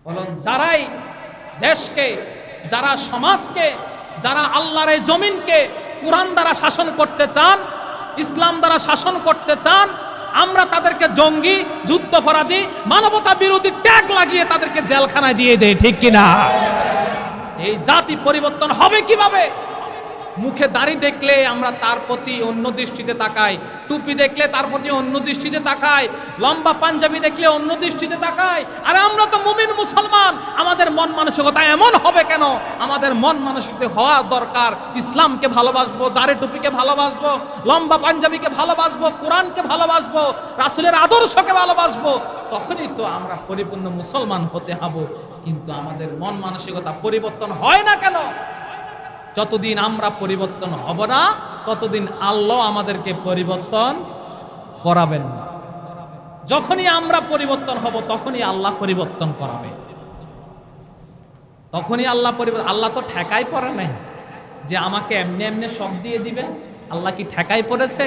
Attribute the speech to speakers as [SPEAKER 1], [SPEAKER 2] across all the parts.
[SPEAKER 1] বলুন, যারাই দেশকে, যারা সমাজকে, যারা আল্লাহর এই জমিনকে কুরআন দ্বারা শাসন করতে চান, ইসলাম দ্বারা শাসন করতে চান, আমরা তাদেরকে জঙ্গি, যুদ্ধাপরাধী, মানবতা বিরোধী ট্যাগ লাগিয়ে তাদেরকে জেলখানায় দিয়ে দেই, ঠিক কিনা? এই জাতি পরিবর্তন হবে কিভাবে? মুখে দাড়ি দেখলে আমরা তার প্রতি অন্য দৃষ্টিতে তাকাই, টুপি দেখলে তার প্রতি অন্য দৃষ্টিতে তাকাই, লম্বা পাঞ্জাবি দেখলে অন্য দৃষ্টিতে তাকাই। আর আমরা তো মুমিন মুসলমান, আমাদের মন মানসিকতা এমন হবে কেন? আমাদের মন মানসিকতা হওয়া দরকার ইসলামকে ভালোবাসবো, দাড়ি টুপিকে ভালোবাসবো, লম্বা পাঞ্জাবিকে ভালোবাসবো, কোরআনকে ভালোবাসবো, রাসূলের আদর্শকে ভালোবাসবো। তখনই তো আমরা পরিপূর্ণ মুসলমান হতে হব। কিন্তু আমাদের মন মানসিকতা পরিবর্তন হয় না কেন? যতদিন আমরা পরিবর্তন হব না, ততদিন আল্লাহ আমাদেরকে পরিবর্তন করাবেন না। যখনই আমরা পরিবর্তন হব, তখনই আল্লাহ পরিবর্তন করাবে। তখনই আল্লাহ পরিবর্তন। আল্লাহ তো ঠেকাই পড়ে নাই যে আমাকে এমনি এমনি সব দিয়ে দিবেন। আল্লাহ কি ঠেকাই পড়েছে?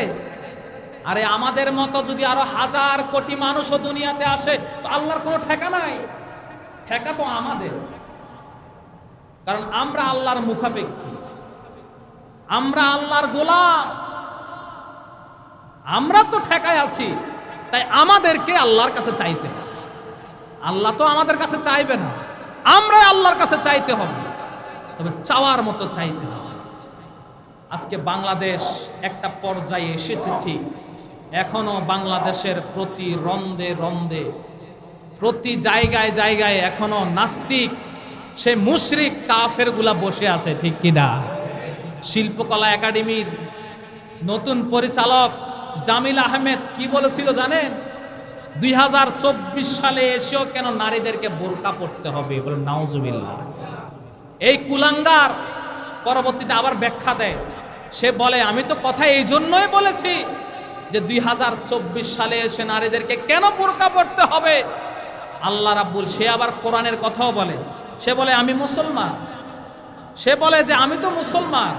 [SPEAKER 1] আরে আমাদের মতো যদি আরো হাজার কোটি মানুষও দুনিয়াতে আসে, তো আল্লাহর কোনো ঠেকা নাই। ঠেকা তো আমাদের, কারণ আমরা আল্লাহর মুখাপেক্ষী, আমরা আল্লাহর গোলাম, আমরা তো ঠেকায় আছি। তাই আমাদেরকে আল্লাহর কাছে চাইতে হবে। আল্লাহ তো আমাদের কাছে চাইবে না, আমরা আল্লাহর কাছে চাইতে হবে। তবে চাওয়ার মতো চাইতে হবে। আজকে বাংলাদেশ একটা পর্যায়ে এসেছে ঠিক, এখনো বাংলাদেশের প্রতি রন্দে রন্দে, প্রতি জায়গায় জায়গায় এখনো নাস্তিক, সে মুশরিক কাফের গুলা বসে আছে, ঠিক কিনা? শিল্পকলা একাডেমির নতুন পরিচালক জামিল আহমেদ কি বলেছিল জানেন? 2024 সালে এসেও কেন নারীদেরকে বোরকা পরতে হবে? বলে নাউজুবিল্লাহ। এই কুলাঙ্গার পরবর্তীতে আবার ব্যাখ্যা দেয়। সে বলে, আমি তো কথা এই জন্যই বলেছি যে 2024 সালে এসে নারীদেরকে কেন বোরকা পরতে হবে। আল্লাহ রাব্বুল, সে আবার কোরআনের কথাও বলে। সে বলে আমি মুসলমান, সে বলে যে আমি তো মুসলমান,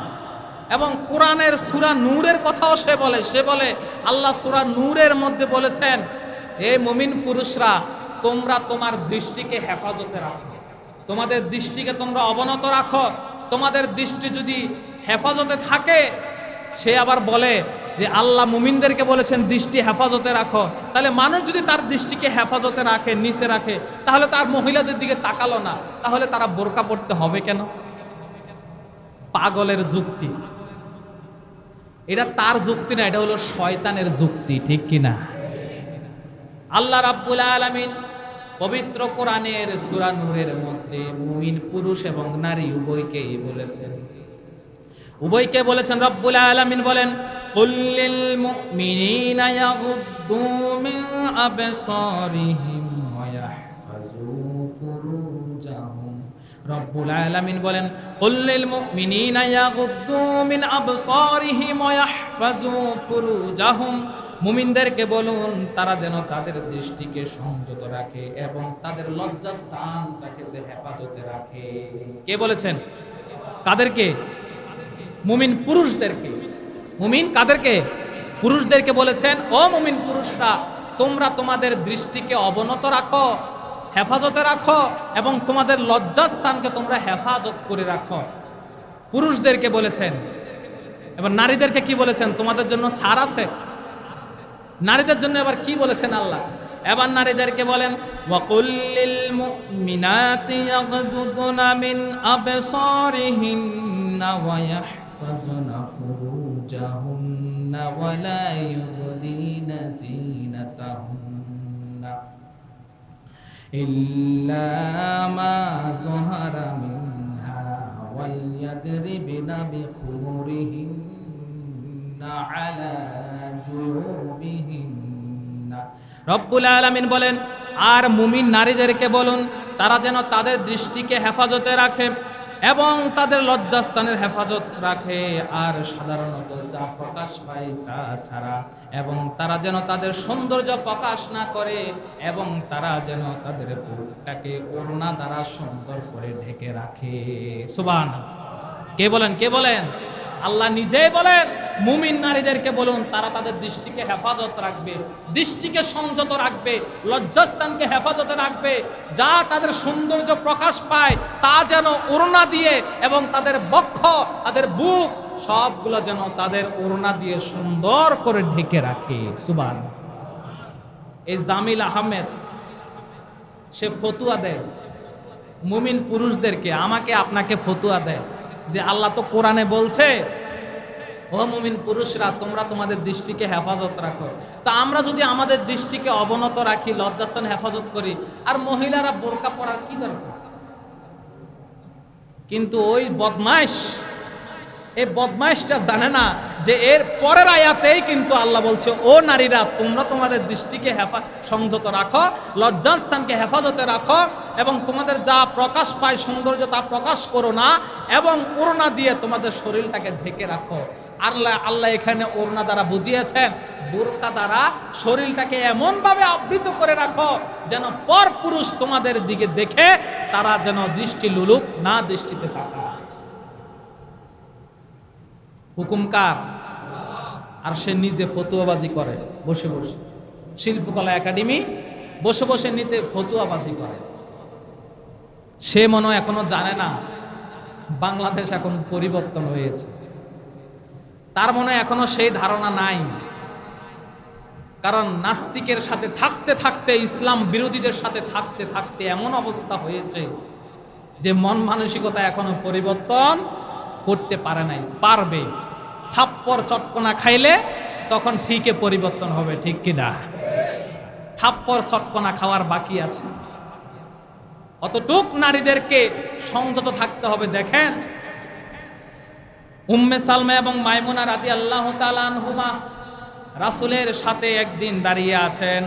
[SPEAKER 1] এবং কোরআনের সূরা নূরের কথাও সে বলে। সে বলে আল্লাহ সূরা নূরের মধ্যে বলেছেন, হে মুমিন পুরুষরা, তোমরা তোমার দৃষ্টিকে হেফাজতে রাখো, তোমাদের দৃষ্টিকে তোমরা অবনত রাখো। তোমাদের দৃষ্টি যদি হেফাজতে থাকে, সে আবার বলে যে আল্লাহ মুমিনদেরকে বলেছেন দৃষ্টি হেফাজতে রাখো। তাহলে মানুষ যদি তার দৃষ্টিকে হেফাজতে রাখে, নিচে রাখে, তাহলে তার মহিলাদের দিকে তাকালো না, তাহলে তারা বোরকা পড়তে হবে কেন? পাগলের যুক্তি এটা, তার যুক্তি না, এটা হলো শয়তানের যুক্তি, ঠিক কিনা? আল্লাহ রাব্বুল আলামিন পবিত্র কোরআনের সূরা নূরের মধ্যে মুমিন পুরুষ এবং নারী উভয়কেই বলেছেন, উভয়কে বলেছেন। রব্বুল আলামিন বলেন, কুল্লিল মুমিনিনা ইয়াগুদ্দু মিন আবসারিহিম ওয়া ইয়াহফাজু ফুরুজাহুম। রব্বুল আলামিন বলেন, কুল্লিল মুমিনিনা ইয়াগুদ্দু মিন আবসারিহিম ওয়া ইয়াহফাজু ফুরুজাহুম। মুমিনদেরকে বলুন তারা যেন তাদের দৃষ্টিকে সংযত রাখে এবং তাদের লজ্জাস্থানটাকে হেফাজতে রাখে। কে বলেছেন? কাদেরকে? মুমিন পুরুষদেরকে। মুমিন কাদেরকে? পুরুষদেরকে বলেছেন, ও মুমিন পুরুষরা, তোমরা তোমাদের দৃষ্টিকে অবনত রাখো, হেফাজতে রাখো, এবং তোমাদের লজ্জাস্থানকে তোমরা হেফাজত করে রাখো। পুরুষদেরকে বলেছেন। এবার নারীদেরকে কি বলেছেন? তোমাদের জন্য ছাড় আছে। নারীদের জন্য এবার কি বলেছেন আল্লাহ? এবার নারীদেরকে বলেন, ওয়াকুল্লিল মুমিনাতি ইয়াগদুদনা মিন আবসারিহিন্না ওয়া ইয়াহফাজুনা ফুরুজাহুন্না ওয়া লা ইউবদিনা যিনাতাহুন্না ইল্লা মা যুহারা মিনহা ওয়াল ইয়াদরিবনা বিখুমুরিহিন্না আলা জুয়ুবিহিন্না। রব্বুল আলামিন বলেন, আর মুমিন নারীদেরকে বলুন তারা যেন তাদের দৃষ্টিকে হেফাজতে রাখে এবং তাদের লজ্জাস্থানের হেফাজত রাখে, আর সাধারণত যা প্রকাশ পায় তা ছাড়া, এবং তারা যেন তাদের সৌন্দর্য প্রকাশ না করে, এবং তারা যেন তাদের বুকটাকে ওড়না দ্বারা সুন্দর করে ঢেকে রাখে। সুবহানাল্লাহ। কে বলেন? কে বলেন? আল্লাহ নিজেই বলেন। মুমিন নারীদেরকে বলুন তারা তাদের দৃষ্টিকে হেফাজত রাখবে, দৃষ্টিকে সংযত রাখবে, লজ্জাস্থানকে হেফাজতে রাখবে, যা তাদের সৌন্দর্য প্রকাশ পায় তা যেন ওড়না দিয়ে, এবং তাদের বক্ষ, তাদের বুক সবগুলো যেন তাদের ওড়না দিয়ে সুন্দর করে ঢেকে রাখে। সুবহানাল্লাহ। এই জামিল আহমেদ সে ফতুয়া দেয় মুমিন পুরুষদেরকে, আমাকে আপনাকে ফতুয়া দেয় যে আল্লাহ তো কোরআনে বলছে, ও মুমিন পুরুষরা তোমরা তোমাদের দৃষ্টিকে হেফাজত রাখো। তো আমরা যদি আমাদের দৃষ্টিকে অবনত রাখি, লজ্জাস্থান হেফাজত করি, আর মহিলারা বোরকা পরার কি দরকার? কিন্তু ওই বদমাইশ, এই বদমাইশটা জানে না যে এর পরের আয়াতেই কিন্তু আল্লাহ বলছে, ও নারীরা তোমরা তোমাদের দৃষ্টিকে সংযত রাখো, লজ্জাস্থানকে হেফাজতে রাখো, এবং তোমাদের যা প্রকাশ পায় সৌন্দর্য তা প্রকাশ করো না, এবং ওড়না দিয়ে তোমাদের শরীরটাকে ঢেকে রাখো। আল্লাহ এখানে ওড়না দ্বারা বুঝিয়েছেন বোরকা দ্বারা শরীরটাকে এমন ভাবে আবৃত করে রাখো যেন পর পুরুষ তোমাদের দিকে দেখে তারা যেন দৃষ্টি লুলুক না, দৃষ্টিতে তাকায়। হুকুম কার? আর সে নিজে ফতুয়াবাজি করে বসে বসে, শিল্পকলা একাডেমি বসে বসে নিতে ফতুয়াবাজি করে। সে মনে হয় এখনো জানে না বাংলাদেশ এখন পরিবর্তন হয়েছে, তার মনে এখনো সেই ধারণা নাই। কারণ নাস্তিকের সাথে থাকতে থাকতে, ইসলাম বিরোধীদের সাথে থাকতে থাকতে এমন অবস্থা হয়েছে যে মন মানসিকতা এখনো পরিবর্তন করতে পারে নাই। পারবে, থাপ্পড় চটকনা খাইলে তখন ঠিকই পরিবর্তন হবে, ঠিক কিনা? থাপ্পড় চটকনা খাওয়ার বাকি আছে। কতটুক নারীদেরকে সংযত থাকতে হবে দেখেন। উম্মে সালমা এবং মাইমুনা রাদিয়াল্লাহু তাআলা আনহুমা রাসূলের সাথে একদিন দাঁড়িয়ে আছেন।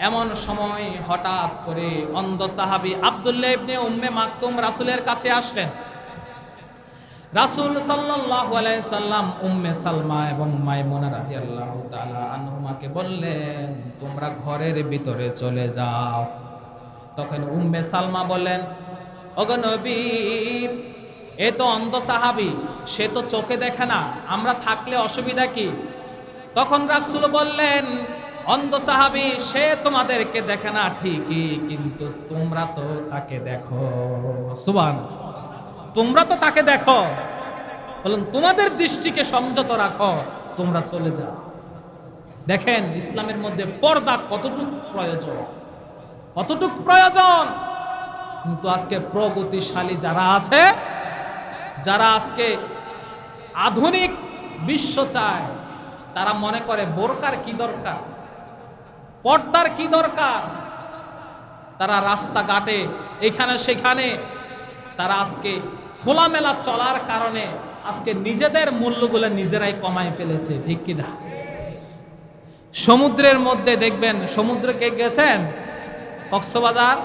[SPEAKER 1] এমন সময় হঠাৎ করে অন্ধ সাহাবী আব্দুল্লাহ ইবনে উম্মে মাকতুম রাসূলের কাছে আসলেন। রাসূল সাল্লাল্লাহু আলাইহি সাল্লাম উম্মে সালমা এবং মাইমুনা রাদিয়াল্লাহু তাআলা আনহুমাকে বললেন, তোমরা ঘরের ভিতরে চলে যাও। তখন উম্মে সালমা বললেন, ওগো নবী, এ তো অন্ধ সাহাবী, সে তো চোখে দেখে না, আমরা থাকলে অসুবিধা কি? তখন রাসূল বললেন, অন্ধ সাহাবী সে তোমাদেরকে দেখে না ঠিকই, কিন্তু তোমরা তো তাকে দেখো। সুবহানাল্লাহ। তোমরা তো তাকে দেখো। বলেন তোমাদের দৃষ্টিকে সংযত রাখো, তোমরা চলে যাও। দেখেন ইসলামের মধ্যে পর্দা কতটুকু প্রয়োজন, কতটুকু প্রয়োজন। কিন্তু আজকে প্রগতিশালী যারা আছে, যারা আজকে আধুনিক বিশ্ব চায়, তারা মনে করে বোরকার কি দরকার, পর্দার কি দরকার। তারা রাস্তাঘাটে এখানে সেখানে তারা আজকে খোলামেলা চলার কারণে আজকে নিজেদের মূল্যগুলো নিজেরাই কমায় ফেলেছে, ঠিক কিনা? সমুদ্রের মধ্যে দেখবেন, সমুদ্রে কে গেছেন? কক্সবাজার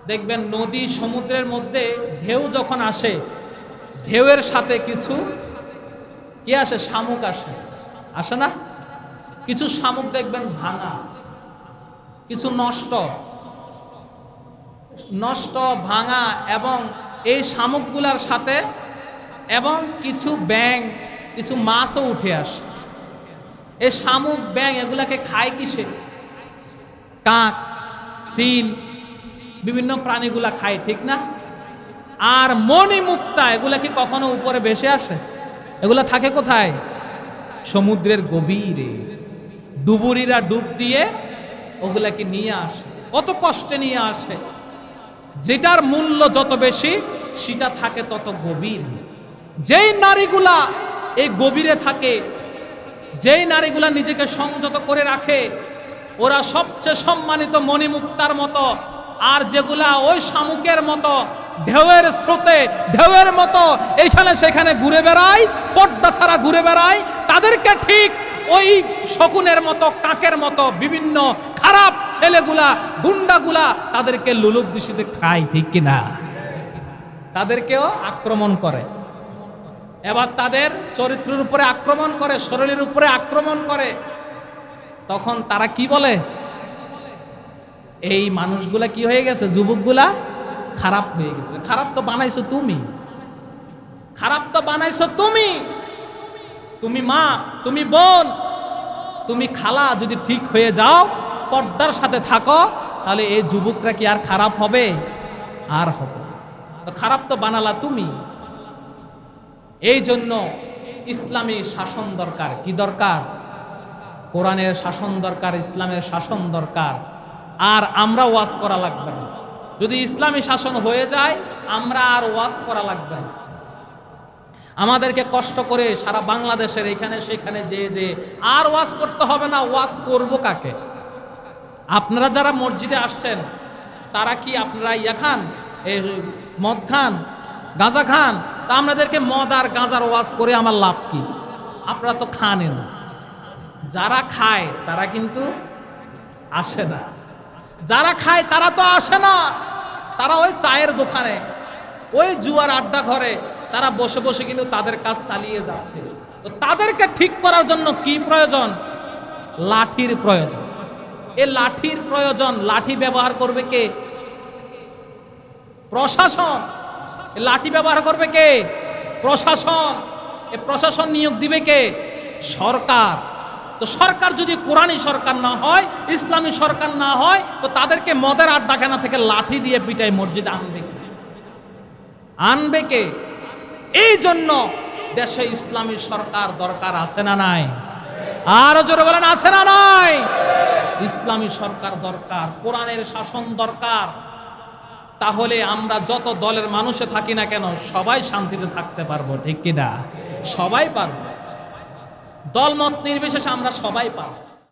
[SPEAKER 1] দেখবেন, নদী সমুদ্রের মধ্যে ঢেউ যখন আসে, ঢেউয়ের সাথে কিছু কি আসে? শামুক আসে, আসে না? কিছু শামুক দেখবেন ভাঙা, কিছু নষ্ট নষ্ট ভাঙা, এবং এই শামুকগুলার সাথে এবং কিছু ব্যাঙ, কিছু মাছও উঠে আসে। এই শামুক ব্যাঙ এগুলাকে খায় কিসে? কাক, সিল, বিভিন্ন প্রাণীগুলা খায়, ঠিক না? আর মণিমুক্তা এগুলা কি কখনো উপরে ভেসে আসে? এগুলা থাকে কোথায়? সমুদ্রের গভীরে। ডুবুরিরা ডুব দিয়ে ওগুলাকে নিয়ে আসে, কত কষ্টে নিয়ে আসে। যেটার মূল্য যত বেশি সেটা থাকে তত গভীর। যেই নারীগুলা এই গভীরে থাকে, যেই নারীগুলা নিজেকে সংযত করে রাখে, ওরা সবচেয়ে সম্মানিত মণিমুক্তার মতো। আর যেগুলা ওই শামুকের মতো ঢেউয়ের স্রোতে, ঢেউয়ের মতো এইখানে সেখানে ঘুরে বেড়ায়, পর্দা ছাড়া ঘুরে বেড়ায়, তাদেরকে ঠিক ওই শকুনের মতো, কাকের মতো বিভিন্ন খারাপ ছেলেগুলা, গুন্ডাগুলা তাদেরকে লুলুক দৃষ্টিতে খায়, ঠিক কিনা? তাদেরকেও আক্রমণ করে, এবার তাদের চরিত্রের উপরে আক্রমণ করে, শরীরের উপরে আক্রমণ করে। তখন তারা কি বলে? এই মানুষগুলা কি হয়ে গেছে? যুবকগুলা খারাপ হয়ে গেছে। খারাপ তো বানাইছো তুমি, খারাপ তো বানাইছো তুমি। তুমি মা, তুমি বোন, তুমি খালা যদি ঠিক হয়ে যাও, পর্দার সাথে থাকো, তাহলে এই যুবকরা কি আর খারাপ হবে? আর হবে না। তো খারাপ তো বানালা তুমি। এই জন্য ইসলামী শাসন দরকার। কি দরকার? কোরআনের শাসন দরকার, ইসলামের শাসন দরকার। আর আমরা ওয়াজ করা লাগবে না। যদি ইসলামী শাসন হয়ে যায়, আমরা আর ওয়াজ করা লাগবে না। আমাদেরকে কষ্ট করে সারা বাংলাদেশের এখানে সেখানে যে আর ওয়াজ করতে হবে না। ওয়াজ করব কাকে? আপনারা যারা মসজিদে আসছেন, তারা কি আপনারা ইয়া খান, এই মদ খান, গাঁজা খান? তা আপনাদেরকে মদ আর গাঁজার ওয়াজ করে আমার লাভ কি? আপনারা তো খানেন না। যারা খায় তারা কিন্তু আসে না। যারা খায় তারা তো আসে না। তারা ওই চায়ের দোকানে, ওই জুয়ার আড্ডা ঘরে তারা বসে বসে কিন্তু তাদের কাজ চালিয়ে যাচ্ছে। তো তাদেরকে ঠিক করার জন্য কি প্রয়োজন? লাঠির প্রয়োজন। এই লাঠির প্রয়োজন। লাঠি ব্যবহার করবে কে? প্রশাসন। লাঠি ব্যবহার করবে কে? প্রশাসন। এই প্রশাসন নিয়োগ দিবে কে? সরকার। তো সরকার যদি কোরআনী সরকার না হয়, ইসলামী সরকার না হয়, তো তাদেরকে মদের আড্ডাখানা থেকে লাঠি দিয়ে পিটাই মসজিদে আনবে কে? আনবে কে? এই জন্য দেশে ইসলামী সরকার দরকার আছে না নাই? আরো জোরে বলেন, আছে না নাই? ইসলামী সরকার দরকার, কোরআনের শাসন দরকার। তাহলে আমরা যত দলের মানুষে থাকি না কেন, সবাই শান্তিতে থাকতে পারবো। ঠিক কিনা? সবাই পারবো। দলমত নির্বিশেষে আমরা সবাই পারবো।